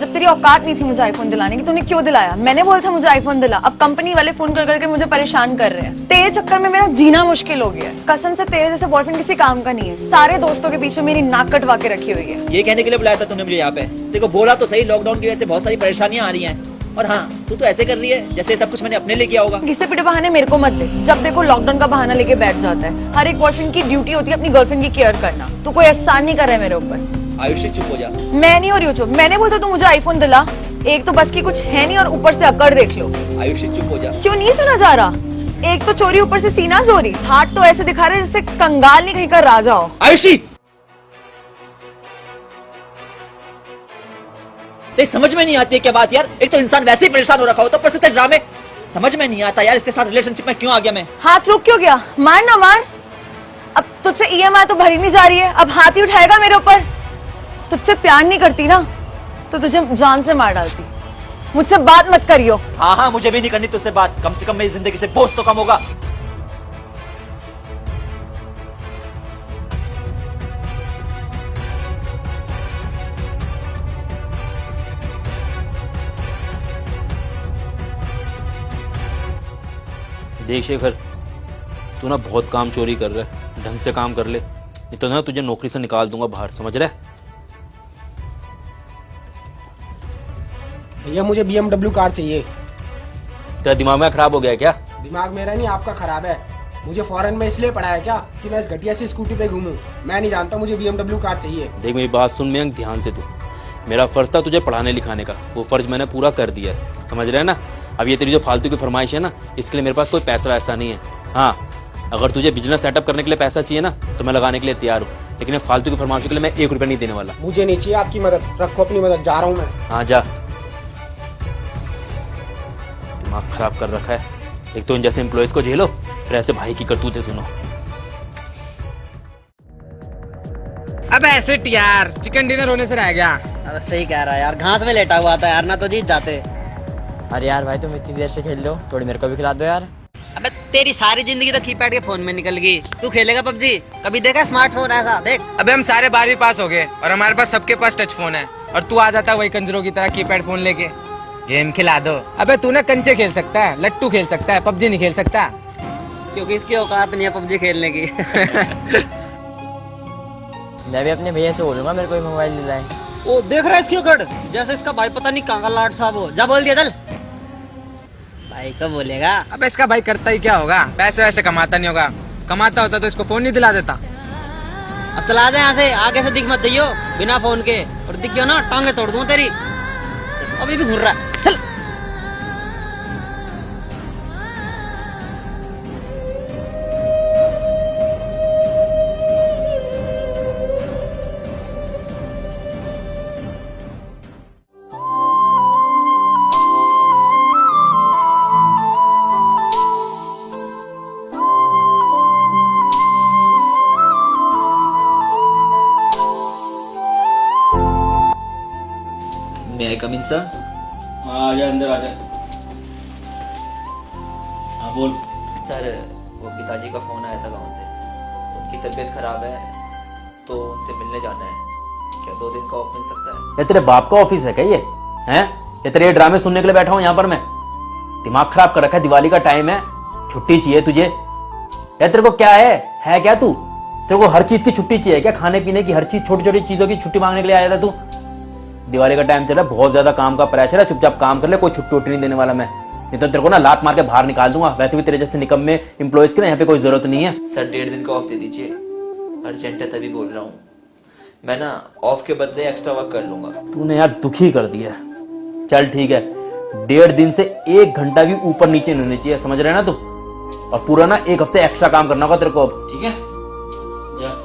जब तेरी औकात नहीं थी मुझे आईफोन दिलाने की, तूने क्यों दिलाया? मैंने बोला था मुझे आईफोन दिला। अब कंपनी वाले फोन कर करके मुझे परेशान कर रहे हैं। तेरे चक्कर में मेरा जीना मुश्किल हो गया है। कसम से तेरे जैसे बॉयफ्रेंड किसी काम का नहीं है। सारे दोस्तों के बीच में मेरी नाक कटवा के रखी हुई है। ये कहने के लिए बुलाया था तूने मुझे यहाँ पे? देखो बोला तो सही, लॉकडाउन की वजह से बहुत सारी परेशानियां आ रही हैं। और हाँ, तू तो ऐसे कर रही है जैसे सब कुछ मैंने अपने लिए किया होगा। घिसे पिटे बहाने मेरे को मत दे। जब देखो लॉकडाउन का बहाना लेके बैठ जाता है। हर एक बॉयफ्रेंड की ड्यूटी होती है अपनी गर्लफ्रेंड की केयर करना। तू कोई एहसान नहीं कर रहा है मेरे ऊपर। आयुषी चुप हो जा। मैं नहीं हो रही हूँ चुप। मैंने बोला तू मुझे आईफोन दिला। एक तो बस की कुछ है नहीं और ऊपर से अकड़ देख लो। आयुषी चुप हो जा। क्यों नहीं सुना जा रहा? एक तो चोरी ऊपर से सीना चोरी। हाथ तो ऐसे दिखा रहे जैसे कंगाल नहीं कहीं का राजा हो। आयुषी तेरी समझ में नहीं आती है क्या बात यार? एक तो इंसान वैसे ही परेशान हो रखा हो तो ऊपर से तेरे ड्रामे समझ में नहीं आता यार। इसके साथ रिलेशनशिप में क्यों आ गया मैं? हाथ रुक क्यों गया? मार ना मार। अब तुझसे ईएमआई तो भरी नहीं जा रही है। अब हाथ ही उठाएगा मेरे ऊपर? तुझसे प्यार नहीं करती ना तो तुझे जान से मार डालती। मुझसे बात मत करियो। हाँ हाँ, मुझे भी नहीं करनी तुझसे बात। कम से कम मेरी जिंदगी से बोझ तो कम होगा। देख शेखर, तू ना बहुत काम चोरी कर रहा है। ढंग से काम कर ले, नहीं तो ना तुझे नौकरी से निकाल दूंगा बाहर, समझ रहा है? भैया मुझे BMW कार चाहिए। तेरा दिमाग में खराब हो गया है क्या? दिमाग मेरा नहीं, आपका खराब है। मुझे फॉरेन में इसलिए पढ़ा है क्या कि मैं इस घटिया सी स्कूटी पे घूमूं? मैं नहीं जानता, मुझे BMW कार चाहिए। देख मेरी बात सुन मयंक ध्यान से। तू मेरा फर्ज था तुझे पढ़ाने लिखाने का, वो फर्ज मैंने पूरा कर दिया है, समझ रहे हैं ना? अब ये तेरी जो फालतू की फरमाइश है ना, इसके लिए मेरे पास कोई पैसा वैसा नहीं है। हाँ, अगर तुझे बिजनेस सेटअप करने के लिए पैसा चाहिए ना तो मैं लगाने के लिए तैयार हूँ, लेकिन फालतू की फरमाइशों के लिए मैं 1 रुपया नहीं देने वाला। मुझे नहीं चाहिए आपकी मदद, रखो अपनी मदद, जा रहा हूँ मैं। हाँ जा। दिमाग खराब कर रखा है। एक तो इन जैसे एम्प्लॉयज को झेलो, फिर ऐसे भाई की करतूतें सुनो। अब ऐसे यार, चिकन डिनर होने से रह गया। अरे सही कह रहा है यार, घास में लेटा हुआ था यार, ना तो जीत जाते। अरे यार भाई तुम इतनी देर से खेल लो, थोड़ी मेरे को भी खिला दो यार। अबे तेरी सारी जिंदगी तो कीपैड के फोन में निकल गई। तू खेलेगा PUBG? कभी देखा स्मार्टफोन ऐसा? देख। अबे हम सारे 12वीं पास हो गए और हमारे पास सबके पास टच फोन है, और तू आ जाता वही कंजरों की तरह कीपैड फोन लेके। गेम खिला दो। अबे तू ना कंचे खेल सकता है, लट्टू खेल सकता है, PUBG नहीं खेल सकता क्योंकि इसकी औकात नहीं है PUBG खेलने की। मैं भी अपने भैया से बोलूंगा मेरे को मोबाइल दिलाए। ओ देख रहा है इसकी औकात, जैसे इसका भाई पता नहीं कहाँ का लाड साहब हो। जा बोल दिया चल। भाई को बोलेगा। अबे इसका भाई करता ही क्या होगा? पैसे वैसे कमाता नहीं होगा, कमाता होता तो इसको फोन नहीं दिला देता। अब चला जा यहाँ से, आगे से दिख मत दियो बिना फोन के, और दिख गयो ना टांगे तोड़ दूं तेरी। अभी भी घूर रहा है, चल। May I come in, sir? हाँ आ जा, अंदर आ जा। हाँ बोल। सर, वो पिताजी का फोन आया था गांव से। उनकी तबीयत खराब है तो उनसे मिलने जाना है। क्या 2 दिन का ऑफ मिल सकता है? ये तेरे बाप का ऑफिस है क्या ये? हैं? ये तेरे ड्रामे सुनने के लिए बैठा हूँ यहाँ पर मैं? दिमाग खराब कर रखा है, दिवाली का टाइम है, छुट्टी चाहिए तुझे। यार तेरे को क्या है क्या तू? तेरे को हर चीज की छुट्टी चाहिए क्या? खाने पीने की हर चीज, छोटी छोटी चीजों की छुट्टी मांगने के लिए आया था तू? दिवाली का टाइम चल रहा है, बहुत ज्यादा काम का प्रेशर है, चुपचाप काम कर ले, कोई छुट्टी उट्टी नहीं देने वाला मैं। नहीं तो तेरे को ना लात मार के बाहर निकाल दूंगा। वैसे भी तेरे जैसे निकम्मे एम्प्लॉयज की ना यहाँ पे कोई जरूरत नहीं है। सर 1.5 दिन का ऑफ दे दीजिए, अर्जेंट है तभी बोल रहा हूँ। मैं ना ऑफ के बदले एक्स्ट्रा वर्क कर लूंगा। तूने यार दुखी कर दिया। चल ठीक है, 1.5 दिन से 1 घंटा भी ऊपर नीचे नहीं होनी चाहिए, समझ रहे ना तू? और पूरा ना 1 हफ्ते एक्स्ट्रा काम करना होगा तेरे को अब, ठीक है? जा।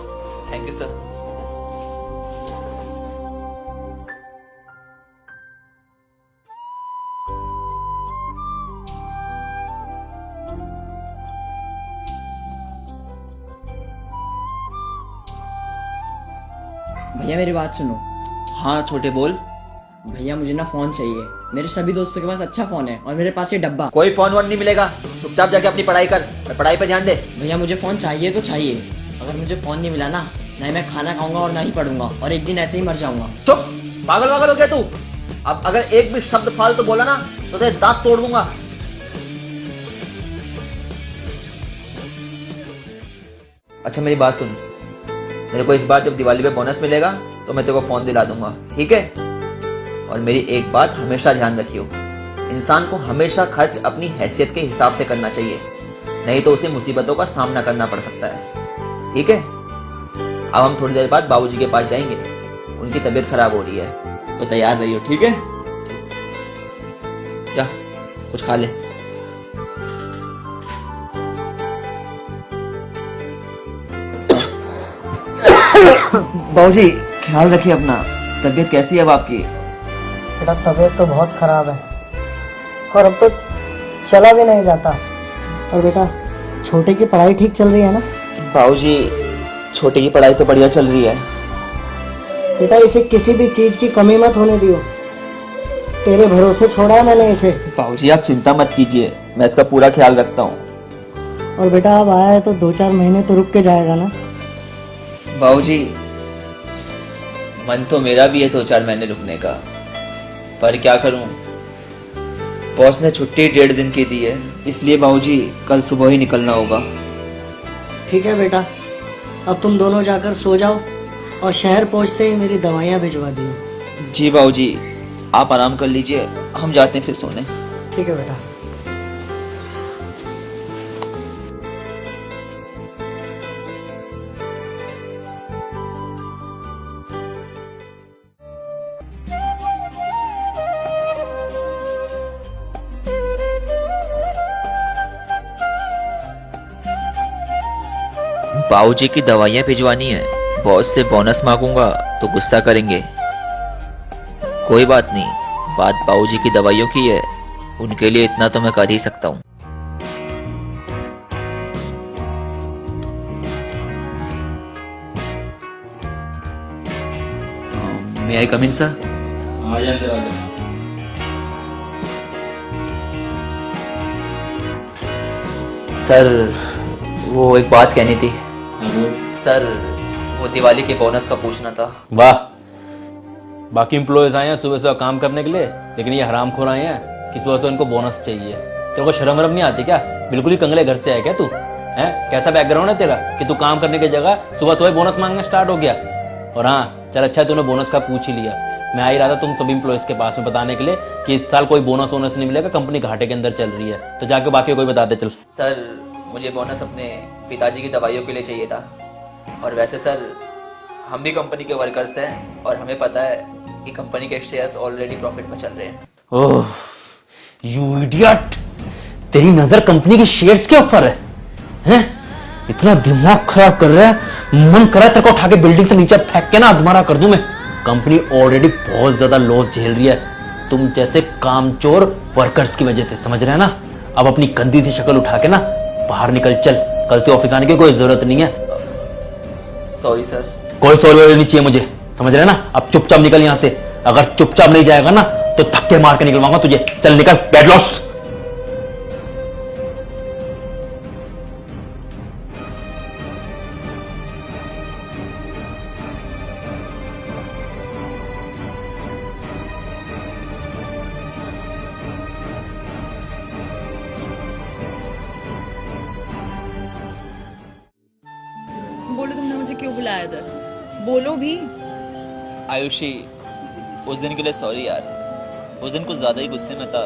Thank you sir. भैया मेरी बात सुनो। हाँ छोटे बोल। भैया मुझे ना फोन चाहिए। मेरे सभी दोस्तों के पास अच्छा फोन है और मेरे पास ये डब्बा। कोई फोन वोन नहीं मिलेगा, चुपचाप जाके अपनी पढ़ाई कर और पढ़ाई पे ध्यान दे। भैया मुझे फोन चाहिए तो चाहिए। अगर मुझे फोन नहीं मिला ना ही मैं खाना खाऊंगा और ना ही पढ़ूंगा, और एक दिन ऐसे ही मर जाऊंगा। चुप, पागल वागल हो गया तू? अब अगर एक भी शब्द फालतू बोला ना तो तेरे दांत तोड़ दूंगा। अच्छा मेरी बात सुन, मेरे को इस बार जब दिवाली पे बोनस मिलेगा तो मैं तेरे को फोन दिला दूंगा, ठीक है? और मेरी एक बात हमेशा ध्यान रखियो, इंसान को हमेशा खर्च अपनी हैसियत के हिसाब से करना चाहिए, नहीं तो उसे मुसीबतों का सामना करना पड़ सकता है, ठीक है? अब हम थोड़ी देर बाद बाबूजी के पास जाएंगे, उनकी तबीयत खराब हो रही है, तो तैयार रहियो, ठीक है? जा कुछ खा ले। बाबूजी ख्याल रखिए अपना, तबीयत कैसी है अब आपकी? बेटा तबीयत तो बहुत खराब है और अब तो चला भी नहीं जाता। और बेटा छोटे की पढ़ाई ठीक चल रही है ना? बाबूजी छोटे की पढ़ाई तो बढ़िया चल रही है। बेटा इसे किसी भी चीज की कमी मत होने दियो, तेरे भरोसे छोड़ा है मैंने इसे। बाबूजी आप चिंता मत कीजिए, मैं इसका पूरा ख्याल रखता हूँ। और बेटा अब आया है तो 2-4 महीने तो रुक के जाएगा ना? बाबूजी मन तो मेरा भी है 2-4 महीने रुकने का, पर क्या करूं, बॉस ने छुट्टी 1.5 दिन की दी है, इसलिए बाबूजी कल सुबह ही निकलना होगा। ठीक है बेटा, अब तुम दोनों जाकर सो जाओ और शहर पहुंचते ही मेरी दवाइयाँ भिजवा दियो। जी बाबूजी आप आराम कर लीजिए, हम जाते हैं फिर सोने। ठीक है बेटा। बाबूजी की दवाइयाँ भिजवानी है, बॉस से बोनस मांगूंगा तो गुस्सा करेंगे। कोई बात नहीं, बात बाबूजी की दवाइयों की है, उनके लिए इतना तो मैं कर ही सकता हूँ। मे आई कम इन सर? सर वो एक बात कहनी थी। सर वो दिवाली के बोनस का पूछना था। वाह, बाकी एम्प्लॉयज आए हैं सुबह सुबह काम करने के लिए, लेकिन ये हरामखोर आए हैं कि सुबह सुबह इनको बोनस चाहिए। तेरे को शर्म वरम नहीं आती क्या? बिल्कुल ही कंगले घर से आया क्या तू? हैं, कैसा बैकग्राउंड है तेरा कि तू काम करने की जगह सुबह सुबह बोनस मांगना स्टार्ट हो गया? और हाँ चल अच्छा तूने बोनस का पूछ ही लिया, मैं आ ही रहा था तुम सभी एम्प्लॉयज के पास में बताने के लिए कि इस साल कोई बोनस वोनस नहीं मिलेगा, कंपनी घाटे के अंदर चल रही है, तो जाके बाकी कोई बता दे। चल सर मुझे बोनस अपने पिताजी की दवाइयों के लिए चाहिए था, और वैसे सर हम भी कंपनी के वर्कर्स हैं और हमें पता है कि कंपनी के शेयर्स ऑलरेडी प्रॉफिट में चल रहे हैं। ओह यू इडियट, तेरी नजर कंपनी के शेयर्स के ऊपर है? हैं? इतना दिमाग खराब कर रहा है, मन कर रहा है तेरे को उठा के बिल्डिंग से नीचे फेंक के ना अधमरा कर दूं मैं। कंपनी ऑलरेडी बहुत ज्यादा लॉस झेल रही है तुम जैसे कामचोर वर्कर्स की वजह से, समझ रहे हैं ना? अब अपनी गंदी सी शक्ल उठा के ना बाहर निकल, चल कल से ऑफिस आने की कोई जरूरत नहीं है। Sorry sir. कोई सॉरी नहीं चाहिए मुझे, समझ रहे हैं ना? अब चुपचाप निकल यहां से, अगर चुपचाप नहीं जाएगा ना तो धक्के मार के निकलवाऊंगा तुझे। चल निकल, गेट लॉस्ट। बोलो तुमने मुझे क्यों बुलाया इधर, बोलो भी। आयुषी उस दिन के लिए सॉरी यार, उस दिन कुछ ज़्यादा ही गुस्से में था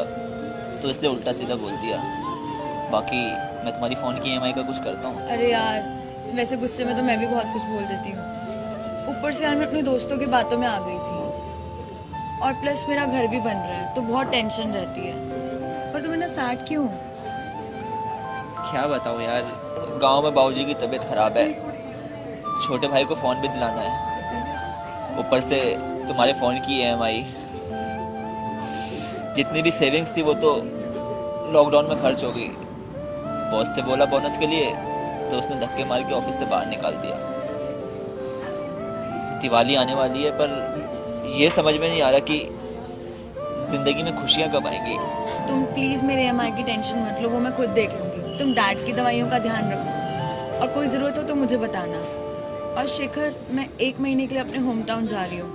तो इसलिए उल्टा सीधा बोल दिया। बाकी मैं तुम्हारी फ़ोन की EMI का कुछ करता हूँ। अरे यार वैसे गुस्से में तो मैं भी बहुत कुछ बोल देती हूँ, ऊपर से यार मैं अपने दोस्तों की बातों में आ गई थी, और प्लस मेरा घर भी बन रहा है तो बहुत टेंशन रहती है। पर तुम इतना सैड क्यों? क्या बताऊँ यार, गांव में बाबूजी की तबीयत खराब है, छोटे भाई को फ़ोन भी दिलाना है, ऊपर से तुम्हारे फ़ोन की EMI, जितनी भी सेविंग्स थी वो तो लॉकडाउन में खर्च हो गई। बॉस से बोला बोनस के लिए तो उसने धक्के मार के ऑफिस से बाहर निकाल दिया। दिवाली आने वाली है पर ये समझ में नहीं आ रहा कि जिंदगी में खुशियाँ कब आएंगी। तुम प्लीज मेरे EMI की टेंशन मत लो, वो मैं खुद देख लूंगी। तुम डैड की दवाइयों का ध्यान रखो, और कोई ज़रूरत हो तो मुझे बताना। और शेखर मैं 1 महीने के लिए अपने होम टाउन जा रही हूँ,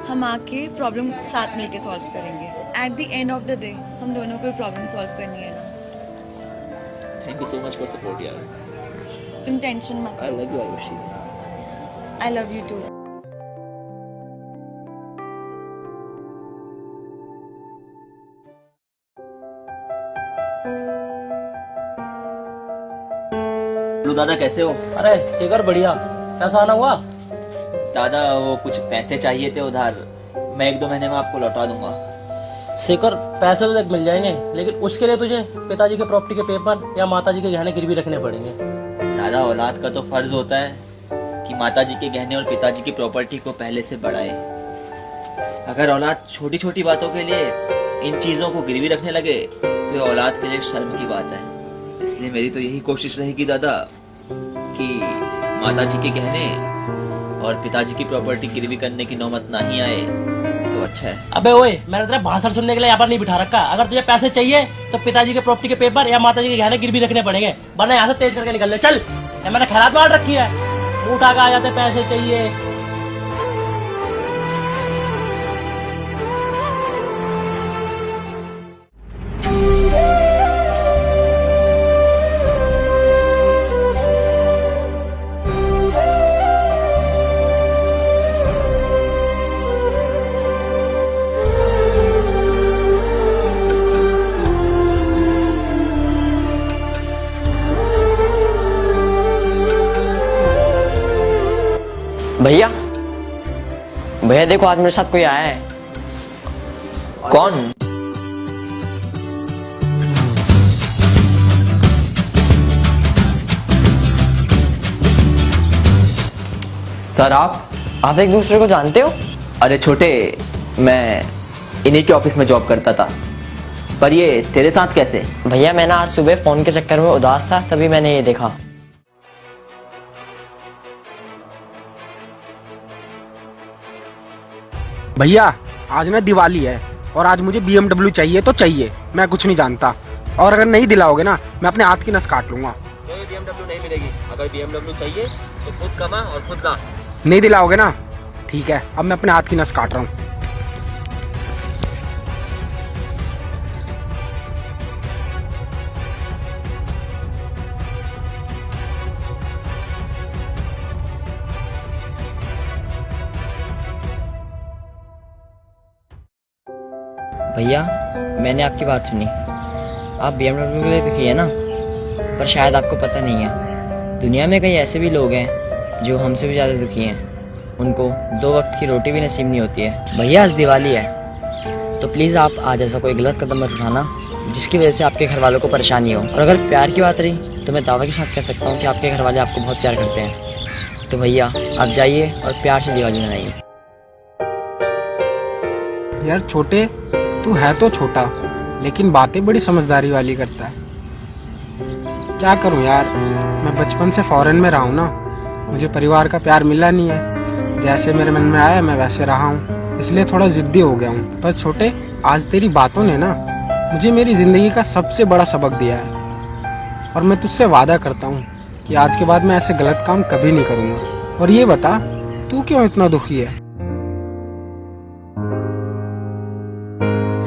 हम आके प्रॉब्लम साथ मिलके सॉल्व करेंगे। At the end of the day हम दोनों को प्रॉब्लम सॉल्व करनी है ना। Thank you so much for support यार। तुम टेंशन मत I love you Ayushi. I love you too. दादा कैसे हो? अरे शेखर बढ़िया, कैसा आना हुआ? दादा वो कुछ पैसे चाहिए थे उधार, मैं 1-2 महीने में आपको लौटा दूंगा। शेखर पैसे तो देख मिल जाएंगे, लेकिन उसके लिए तुझे पिताजी के प्रॉपर्टी के पेपर या माताजी के गहने गिरवी रखने पड़ेंगे। दादा औलाद का तो फर्ज होता है कि माताजी के गहने और पिताजी की प्रॉपर्टी को पहले से बढ़ाए। अगर औलाद छोटी छोटी बातों के लिए इन चीजों को गिरवी रखने लगे तो ये औलाद के लिए शर्म की बात है। इसलिए मेरी तो यही कोशिश रहेगी दादा कि माताजी के गहने और पिताजी की प्रॉपर्टी गिरवी करने की नौबत ना ही आए तो अच्छा है। अबे ओए, मैंने तेरा भाषण सुनने के लिए यहाँ पर नहीं बिठा रखा। अगर तुझे पैसे चाहिए तो पिताजी के प्रॉपर्टी के पेपर या माताजी के गहने गिरवी रखने पड़ेंगे, वरना यहाँ से तेज करके निकल ले। चल, मैंने खैरात मार रखी है, उठा के आ जाते पैसे चाहिए। भैया भैया देखो, आज मेरे साथ कोई आया है। कौन? सर आप एक दूसरे को जानते हो? अरे छोटे, मैं इन्हीं के ऑफिस में जॉब करता था, पर ये तेरे साथ कैसे? भैया मैं ना आज सुबह फोन के चक्कर में उदास था, तभी मैंने ये देखा। भैया आज ना दिवाली है और आज मुझे BMW चाहिए तो चाहिए, मैं कुछ नहीं जानता। और अगर नहीं दिलाओगे ना, मैं अपने हाथ की नस काट लूंगा। कोई BMW नहीं मिलेगी। अगर BMW चाहिए तो खुद कमा और खुद ला। नहीं दिलाओगे ना? ठीक है, अब मैं अपने हाथ की नस काट रहा हूँ। भैया मैंने आपकी बात सुनी, आप BMW के लिए दुखी है ना, पर शायद आपको पता नहीं है दुनिया में कई ऐसे भी लोग हैं जो हमसे भी ज़्यादा दुखी हैं। उनको 2 वक्त की रोटी भी नसीब नहीं होती है। भैया आज दिवाली है तो प्लीज़ आप आज ऐसा कोई गलत कदम मत उठाना जिसकी वजह से आपके घर वालों को परेशानी हो। और अगर प्यार की बात रही तो मैं दावा के साथ कह सकता हूँ कि आपके घर वाले आपको बहुत प्यार करते हैं। तो भैया आप जाइए और प्यार से दिवाली मनाइए। यार छोटे, तू है तो छोटा लेकिन बातें बड़ी समझदारी वाली करता है। क्या करूं यार, मैं बचपन से फॉरेन में रहा हूं ना, मुझे परिवार का प्यार मिला नहीं है। जैसे मेरे मन में आया मैं वैसे रहा हूं, इसलिए थोड़ा जिद्दी हो गया हूं। पर छोटे, आज तेरी बातों ने ना मुझे मेरी जिंदगी का सबसे बड़ा सबक दिया है। और मैं तुझसे वादा करता हूं कि आज के बाद मैं ऐसे गलत काम कभी नहीं करूंगा। और ये बता, तू क्यों इतना दुखी है?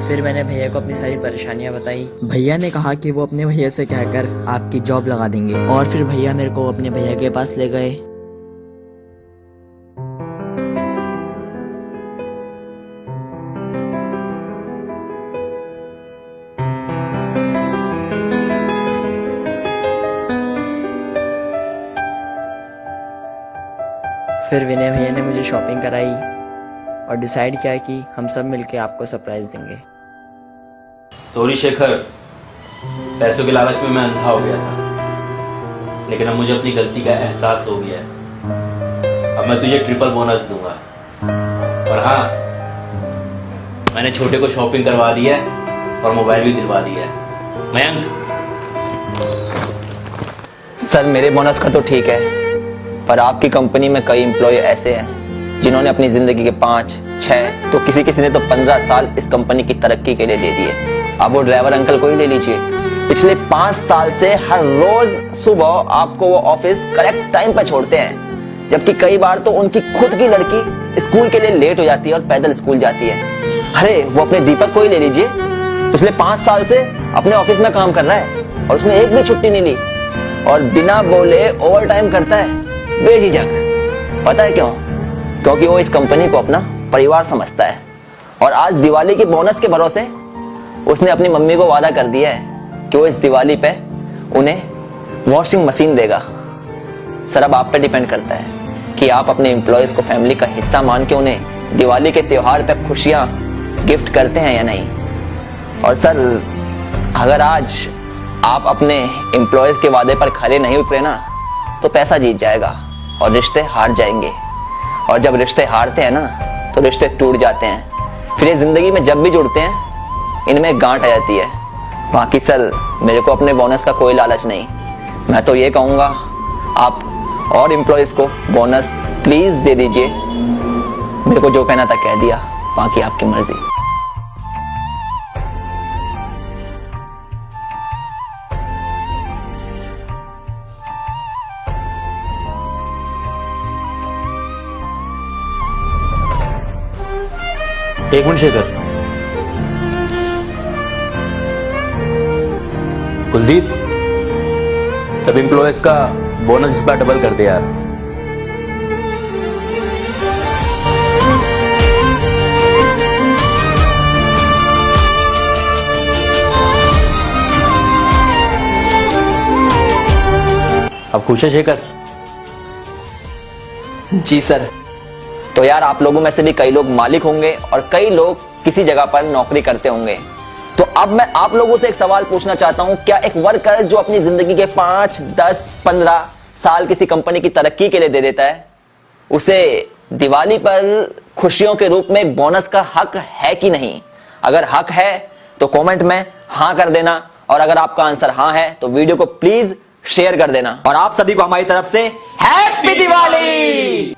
फिर मैंने भैया को अपनी सारी परेशानियां बताई। भैया ने कहा कि वो अपने भैया से कहकर आपकी जॉब लगा देंगे। और फिर भैया मेरे को अपने भैया के पास ले गए। फिर विनय भैया ने मुझे शॉपिंग कराई और डिसाइड किया कि हम सब मिलके आपको सरप्राइज देंगे। सॉरी शेखर, पैसों के लालच में मैं अंधा हो गया था, लेकिन अब मुझे अपनी गलती का एहसास हो गया है। अब मैं तुझे ट्रिपल बोनस दूंगा। और हाँ, मैंने छोटे को शॉपिंग करवा दी है और मोबाइल भी दिलवा दिया है। मयंक, सर मेरे बोनस का तो ठीक है, पर आपकी कंपनी में कई एम्प्लॉय ऐसे हैं जिन्होंने अपनी जिंदगी के 5, 6 तो किसी ने तो 15 साल इस कंपनी की तरक्की के लिए दे दिए। अब वो ड्राइवर अंकल को ही ले लीजिए, पिछले 5 साल से हर रोज सुबह आपको वो ऑफिस करेक्ट टाइम पर छोड़ते हैं। जबकि कई बार तो उनकी खुद की लड़की स्कूल के लिए लेट हो जाती है और पैदल स्कूल जाती है। अरे वो अपने दीपक को ही ले लीजिए, पिछले 5 साल से अपने ऑफिस में काम कर रहा है और उसने एक भी छुट्टी नहीं ली और बिना बोले ओवर टाइम करता है बेझिझक। पता है क्यों? क्योंकि वो इस कंपनी को अपना परिवार समझता है। और आज दिवाली के बोनस के भरोसे उसने अपनी मम्मी को वादा कर दिया है कि वो इस दिवाली पे उन्हें वॉशिंग मशीन देगा। सर अब आप पे डिपेंड करता है कि आप अपने एम्प्लॉयज को फैमिली का हिस्सा मान के उन्हें दिवाली के त्योहार पे खुशियां गिफ्ट करते हैं या नहीं। और सर अगर आज आप अपने एम्प्लॉयज के वादे पर खरे नहीं उतरे ना तो पैसा जीत जाएगा और रिश्ते हार जाएंगे। और जब रिश्ते हारते हैं ना तो रिश्ते टूट जाते हैं। फिर ये जिंदगी में जब भी जुड़ते हैं इनमें गांठ आ जाती है। बाकी सर मेरे को अपने बोनस का कोई लालच नहीं। मैं तो ये कहूँगा आप और एम्प्लॉयज को बोनस प्लीज दे दीजिए। मेरे को जो कहना था कह दिया, बाकी आपकी मर्जी। एक मिनट शेखर। कुलदीप, सब एम्प्लॉयज का बोनस इस बार डबल कर दे यार। अब खुश है शेखर? जी सर। तो यार आप लोगों में से भी कई लोग मालिक होंगे और कई लोग किसी जगह पर नौकरी करते होंगे। तो अब मैं आप लोगों से एक सवाल पूछना चाहता हूं, क्या एक वर्कर जो अपनी जिंदगी के 5, 10, 15 साल किसी कंपनी की तरक्की के लिए दे देता है, उसे दिवाली पर खुशियों के रूप में एक बोनस का हक है कि नहीं? अगर हक है तो कमेंट में हां कर देना और अगर आपका आंसर हां है तो वीडियो को प्लीज शेयर कर देना। और आप सभी को हमारी तरफ से हैप्पी दिवाली।